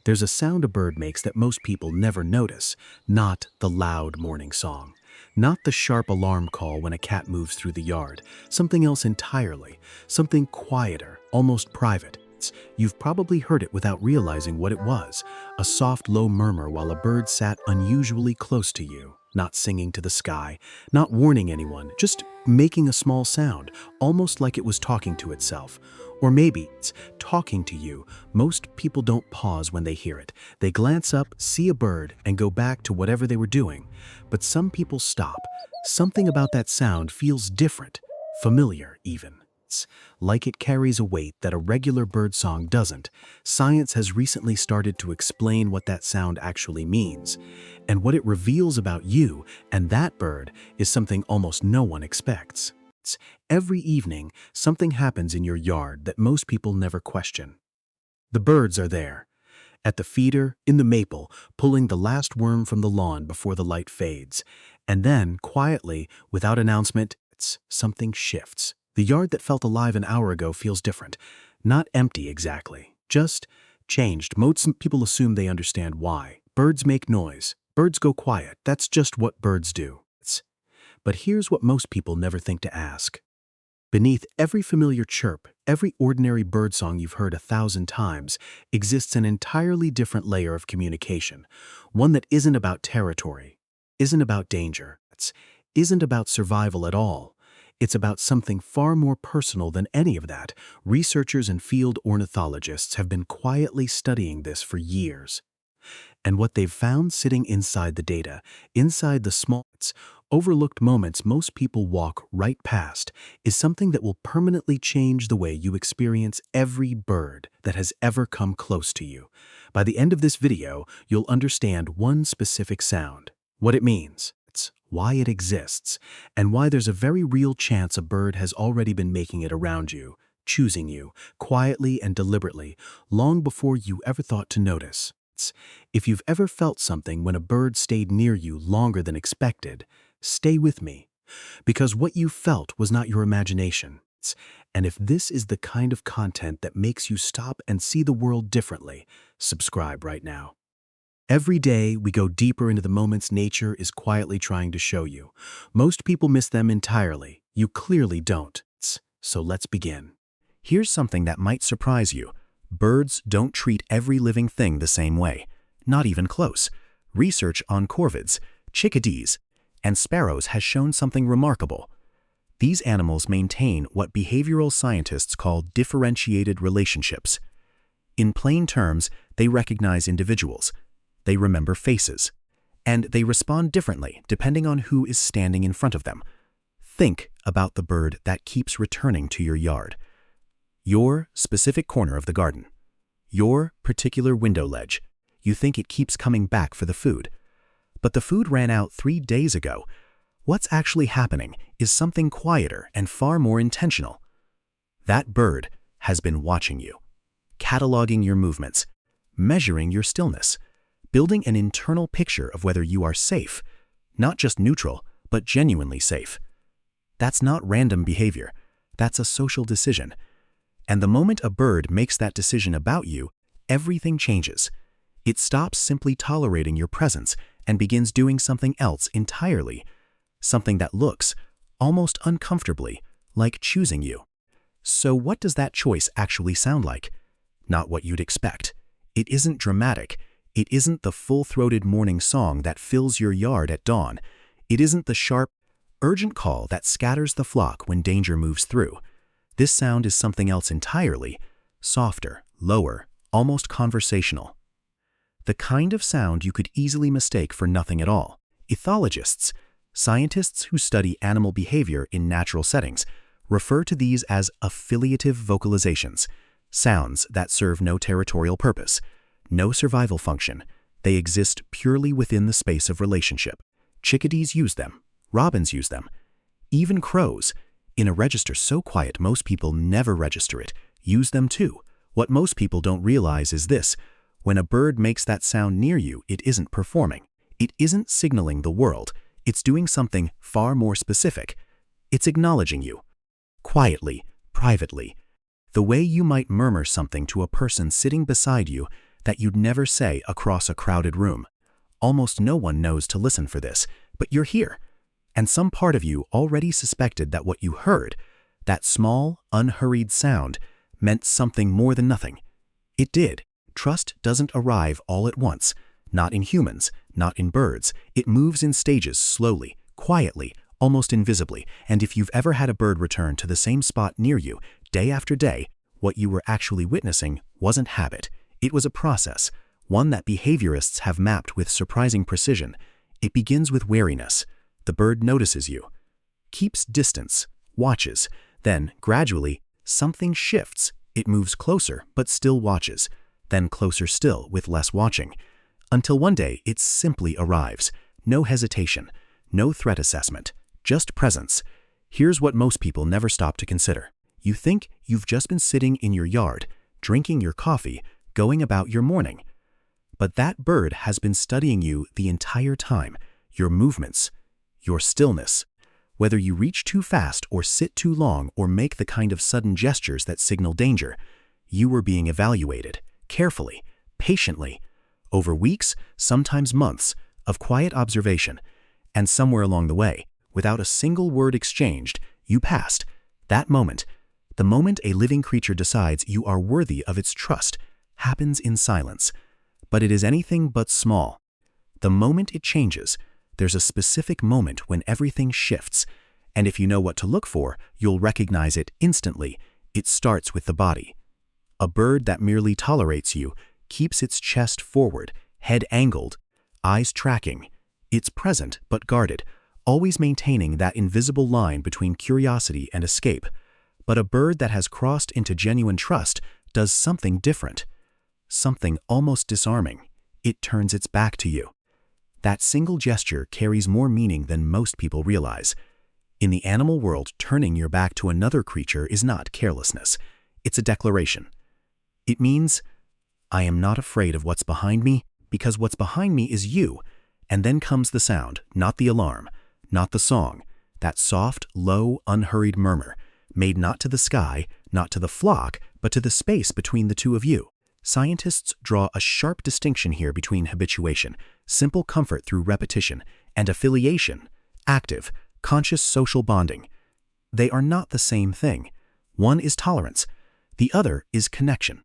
There's a sound a bird makes that most people never notice, not the loud morning song. Not the sharp alarm call when a cat moves through the yard. Something else entirely. Something quieter, almost private. You've probably heard it without realizing what it was. A soft, low murmur while a bird sat unusually close to you. Not singing to the sky, not warning anyone, just making a small sound, almost like it was talking to itself. Or maybe it's talking to you. Most people don't pause when they hear it. They glance up, see a bird, and go back to whatever they were doing. But some people stop. Something about that sound feels different, familiar even. It's like it carries a weight that a regular bird song doesn't. Science has recently started to explain what that sound actually means. And what it reveals about you and that bird is something almost no one expects. Every evening, something happens in your yard that most people never question. The birds are there, at the feeder, in the maple, pulling the last worm from the lawn before the light fades. And then, quietly, without announcement, something shifts. The yard that felt alive an hour ago feels different. Not empty exactly, just changed. Most people assume they understand why. Birds make noise. Birds go quiet. That's just what birds do. But here's what most people never think to ask. Beneath every familiar chirp, every ordinary birdsong you've heard 1,000 times, exists an entirely different layer of communication. One that isn't about territory, isn't about danger, isn't about survival at all. It's about something far more personal than any of that. Researchers and field ornithologists have been quietly studying this for years. And what they've found sitting inside the data, inside the small, overlooked moments most people walk right past, is something that will permanently change the way you experience every bird that has ever come close to you. By the end of this video, you'll understand one specific sound, what it means, why it exists, and why there's a very real chance a bird has already been making it around you, choosing you, quietly and deliberately, long before you ever thought to notice. If you've ever felt something when a bird stayed near you longer than expected, stay with me, because what you felt was not your imagination. And if this is the kind of content that makes you stop and see the world differently, subscribe right now. Every day, we go deeper into the moments nature is quietly trying to show you. Most people miss them entirely. You clearly don't. So let's begin. Here's something that might surprise you. Birds don't treat every living thing the same way. Not even close. Research on corvids, chickadees, and sparrows has shown something remarkable. These animals maintain what behavioral scientists call differentiated relationships. In plain terms, they recognize individuals. They remember faces. And they respond differently depending on who is standing in front of them. Think about the bird that keeps returning to your yard. Your specific corner of the garden. Your particular window ledge. You think it keeps coming back for the food. But the food ran out 3 days ago. What's actually happening is something quieter and far more intentional. That bird has been watching you, cataloging your movements, measuring your stillness, building an internal picture of whether you are safe, not just neutral, but genuinely safe. That's not random behavior. That's a social decision. And the moment a bird makes that decision about you, everything changes. It stops simply tolerating your presence and begins doing something else entirely. Something that looks, almost uncomfortably, like choosing you. So what does that choice actually sound like? Not what you'd expect. It isn't dramatic. It isn't the full-throated morning song that fills your yard at dawn. It isn't the sharp, urgent call that scatters the flock when danger moves through. This sound is something else entirely, softer, lower, almost conversational. The kind of sound you could easily mistake for nothing at all. Ethologists, scientists who study animal behavior in natural settings, refer to these as affiliative vocalizations, sounds that serve no territorial purpose, no survival function. They exist purely within the space of relationship. Chickadees use them. Robins use them. Even crows, in a register so quiet most people never register it, use them too. What most people don't realize is this: when a bird makes that sound near you, it isn't performing. It isn't signaling the world. It's doing something far more specific. It's acknowledging you. Quietly, privately. The way you might murmur something to a person sitting beside you, that you'd never say across a crowded room. Almost no one knows to listen for this, but you're here. And some part of you already suspected that what you heard, that small, unhurried sound, meant something more than nothing. It did. Trust doesn't arrive all at once. Not in humans, not in birds. It moves in stages slowly, quietly, almost invisibly. And if you've ever had a bird return to the same spot near you, day after day, what you were actually witnessing wasn't habit. It was a process, one that behaviorists have mapped with surprising precision. It begins with wariness. The bird notices you, keeps distance, watches. Then, gradually, something shifts. It moves closer, but still watches. Then closer still, with less watching. Until one day, it simply arrives. No hesitation, no threat assessment, just presence. Here's what most people never stop to consider. You think you've just been sitting in your yard, drinking your coffee, going about your morning. But that bird has been studying you the entire time, your movements, your stillness. Whether you reach too fast or sit too long or make the kind of sudden gestures that signal danger, you were being evaluated, carefully, patiently, over weeks, sometimes months, of quiet observation. And somewhere along the way, without a single word exchanged, you passed. That moment, the moment a living creature decides you are worthy of its trust, happens in silence. But it is anything but small. The moment it changes, there's a specific moment when everything shifts, and if you know what to look for, you'll recognize it instantly. It starts with the body. A bird that merely tolerates you keeps its chest forward, head angled, eyes tracking. It's present but guarded, always maintaining that invisible line between curiosity and escape. But a bird that has crossed into genuine trust does something different, something almost disarming. It turns its back to you. That single gesture carries more meaning than most people realize. In the animal world, turning your back to another creature is not carelessness. It's a declaration. It means, I am not afraid of what's behind me, because what's behind me is you. And then comes the sound, not the alarm, not the song, that soft, low, unhurried murmur, made not to the sky, not to the flock, but to the space between the two of you. Scientists draw a sharp distinction here between habituation, simple comfort through repetition, and affiliation, active, conscious social bonding. They are not the same thing. One is tolerance. The other is connection.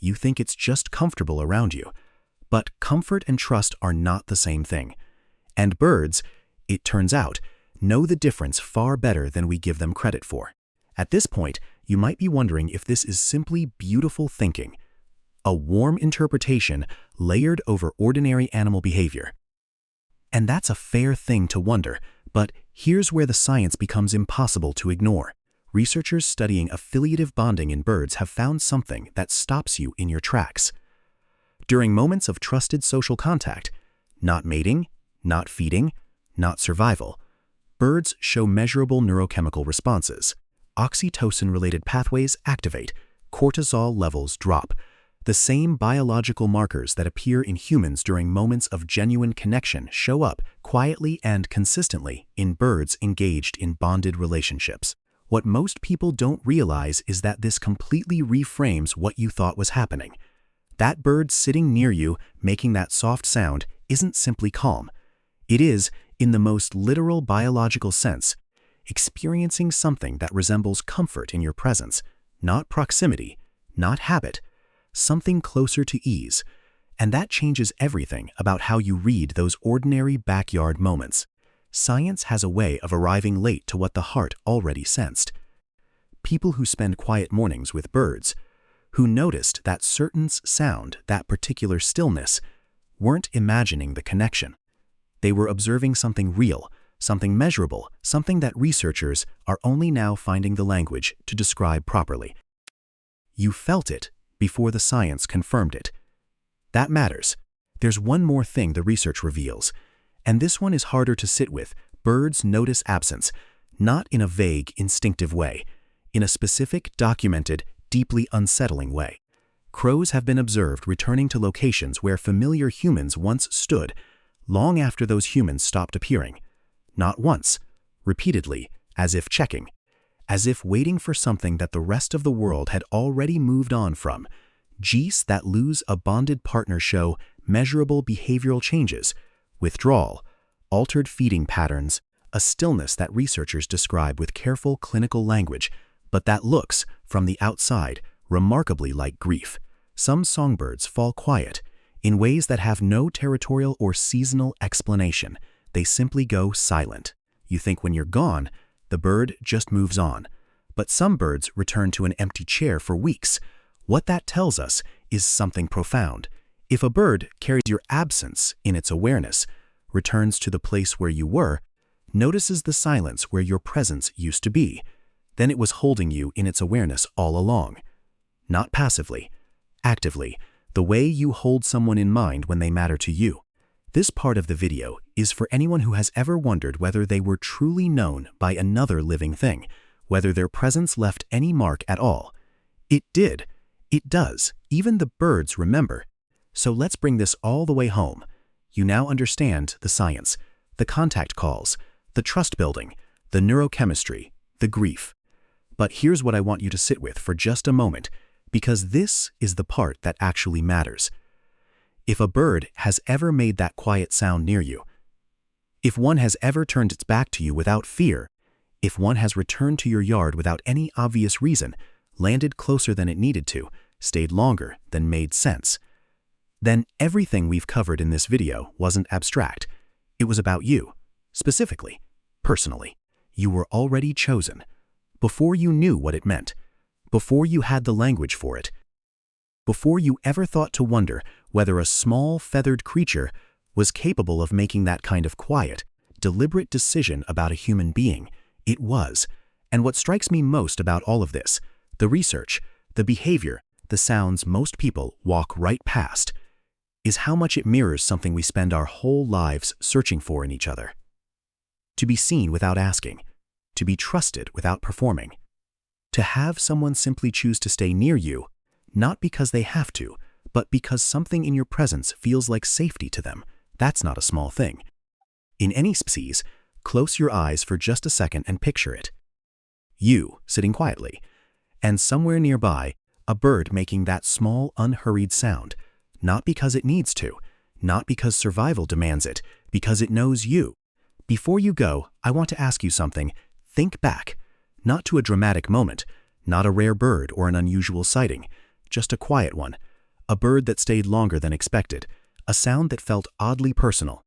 You think it's just comfortable around you. But comfort and trust are not the same thing. And birds, it turns out, know the difference far better than we give them credit for. At this point, you might be wondering if this is simply beautiful thinking, a warm interpretation layered over ordinary animal behavior. And that's a fair thing to wonder, but here's where the science becomes impossible to ignore. Researchers studying affiliative bonding in birds have found something that stops you in your tracks. During moments of trusted social contact, not mating, not feeding, not survival, birds show measurable neurochemical responses. Oxytocin-related pathways activate, cortisol levels drop. The same biological markers that appear in humans during moments of genuine connection show up quietly and consistently in birds engaged in bonded relationships. What most people don't realize is that this completely reframes what you thought was happening. That bird sitting near you, making that soft sound, isn't simply calm. It is, in the most literal biological sense, experiencing something that resembles comfort in your presence, not proximity, not habit, something closer to ease. And that changes everything about how you read those ordinary backyard moments. Science has a way of arriving late to what the heart already sensed. People who spend quiet mornings with birds, who noticed that certain sound, that particular stillness, weren't imagining the connection. They were observing something real, something measurable, something that researchers are only now finding the language to describe properly. You felt it before the science confirmed it. That matters. There's one more thing the research reveals, and this one is harder to sit with. Birds notice absence, not in a vague, instinctive way, in a specific, documented, deeply unsettling way. Crows have been observed returning to locations where familiar humans once stood, long after those humans stopped appearing. Not once, repeatedly, as if checking, as if waiting for something that the rest of the world had already moved on from. Geese that lose a bonded partner show measurable behavioral changes, withdrawal, altered feeding patterns, a stillness that researchers describe with careful clinical language, but that looks, from the outside, remarkably like grief. Some songbirds fall quiet in ways that have no territorial or seasonal explanation. They simply go silent. You think when you're gone, the bird just moves on. But some birds return to an empty chair for weeks. What that tells us is something profound. If a bird carries your absence in its awareness, returns to the place where you were, notices the silence where your presence used to be, then it was holding you in its awareness all along. Not passively, actively, the way you hold someone in mind when they matter to you. This part of the video is for anyone who has ever wondered whether they were truly known by another living thing, whether their presence left any mark at all. It did. It does. Even the birds remember. So let's bring this all the way home. You now understand the science, the contact calls, the trust building, the neurochemistry, the grief. But here's what I want you to sit with for just a moment, because this is the part that actually matters. If a bird has ever made that quiet sound near you, if one has ever turned its back to you without fear, if one has returned to your yard without any obvious reason, landed closer than it needed to, stayed longer than made sense, then everything we've covered in this video wasn't abstract. It was about you, specifically, personally. You were already chosen, before you knew what it meant, before you had the language for it, before you ever thought to wonder whether a small feathered creature was capable of making that kind of quiet, deliberate decision about a human being. It was. And what strikes me most about all of this, the research, the behavior, the sounds most people walk right past, is how much it mirrors something we spend our whole lives searching for in each other. To be seen without asking, to be trusted without performing, to have someone simply choose to stay near you, not because they have to, but because something in your presence feels like safety to them. That's not a small thing. In any species, close your eyes for just a second and picture it. You sitting quietly, and somewhere nearby, a bird making that small, unhurried sound, not because it needs to, not because survival demands it, because it knows you. Before you go, I want to ask you something. Think back, not to a dramatic moment, not a rare bird or an unusual sighting, just a quiet one, a bird that stayed longer than expected, a sound that felt oddly personal,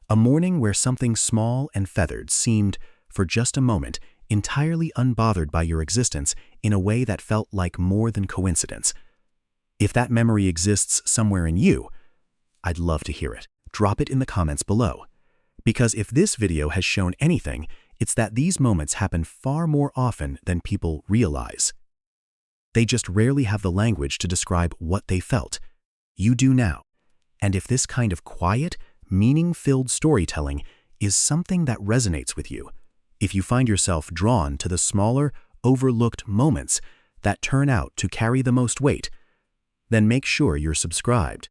a morning where something small and feathered seemed, for just a moment, entirely unbothered by your existence in a way that felt like more than coincidence. If that memory exists somewhere in you, I'd love to hear it. Drop it in the comments below. Because if this video has shown anything, it's that these moments happen far more often than people realize. They just rarely have the language to describe what they felt. You do now. And if this kind of quiet, meaning-filled storytelling is something that resonates with you, if you find yourself drawn to the smaller, overlooked moments that turn out to carry the most weight, then make sure you're subscribed.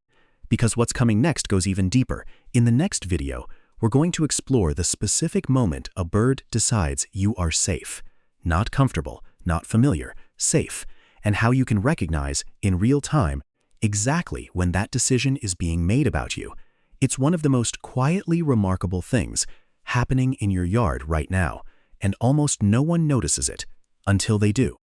Because what's coming next goes even deeper. In the next video, we're going to explore the specific moment a bird decides you are safe. Not comfortable, not familiar, safe, and how you can recognize, in real time, exactly when that decision is being made about you. It's one of the most quietly remarkable things happening in your yard right now, and almost no one notices it until they do.